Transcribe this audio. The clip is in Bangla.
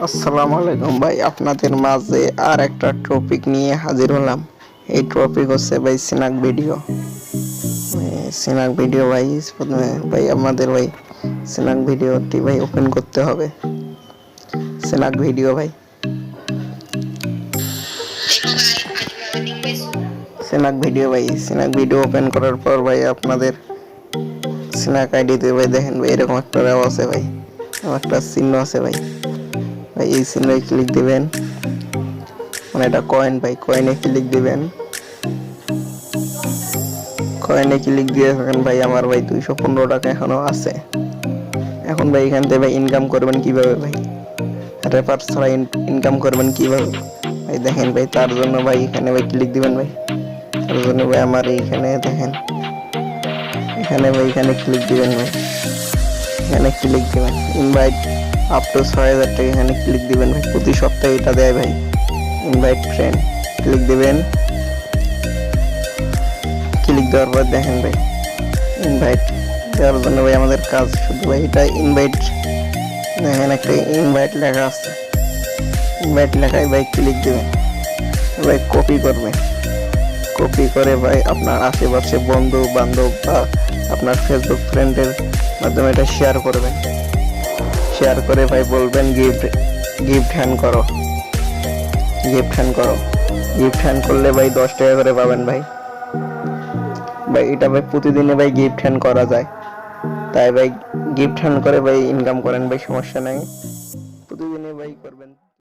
আসসালামু আলাইকুম ভাই, আপনাদের মাঝে আর একটা টপিক নিয়ে হাজির হলাম। এই টপিক হচ্ছে ভাই সিনাক ভিডিও ভাই। প্রথমে ভাই আমাদের ভাই সিনাক ভিডিওটি ভাই ওপেন করতে হবে। সিনাক ভিডিও ভাই, সিনাক ভিডিও ওপেন করার পর ভাই আপনাদের সিনাক আইডিতে ভাই দেখেন ভাই এরকম একটা আছে ভাই, একটা চিহ্ন আছে ভাই। ভাই এই চিহ্নে ক্লিক দিবেন, মানে এটা কয়েন ভাই, কয়েনে ক্লিক দিবেন। কয়েনে ক্লিক দিয়ে থাকেন ভাই, আমার ভাই 215 টাকা এখনো আছে। এখন ভাই এখান থেকে ভাই ইনকাম করবেন কিভাবে ভাই, রেফার ছাড়া ইনকাম করবেন কিভাবে ভাই দেখেন ভাই। তার জন্য ভাই এখানে ভাই ক্লিক দিবেন ভাই। তার জন্য ভাই আমার এইখানে দেখেন, এখানে ভাই এখানে ক্লিক দিবেন ভাই, এখানে ক্লিক দিবেন ইনভাইট আপ টু 6000 টাকা, এখানে ক্লিক দিবেন ভাই। প্রতি সপ্তাহে এটা দেয় ভাই, ইনভাইট ফ্রেন্ড ক্লিক দিবেন। ক্লিক দেওয়ার পর দেখেন ভাই ইনভাইট দেওয়ার জন্য ভাই আমাদের কাজ শুধু ভাই এটা ইনভাইট, দেখেন একটা ইনভাইট লেখা আছে, ইনভাইট লেখায় ভাই ক্লিক দিবেন। ভাই কপি করবেন, কপি করে ভাই আপনার আশেপাশে বন্ধু বান্ধব বা আপনার ফেসবুক ফ্রেন্ডের মাধ্যমে এটা শেয়ার করবেন। শেয়ার করে ভাই বলবেন গিফট হ্যান্ড করো, গিফট হ্যান্ড করো। গিফট হ্যান্ড করলে ভাই 10 টাকা করে পাবেন ভাই। ভাই এটা ভাই প্রতিদিনে ভাই গিফট হ্যান্ড করা যায়, তাই ভাই গিফট হ্যান্ড করে ভাই ইনকাম করেন ভাই, সমস্যা নাই।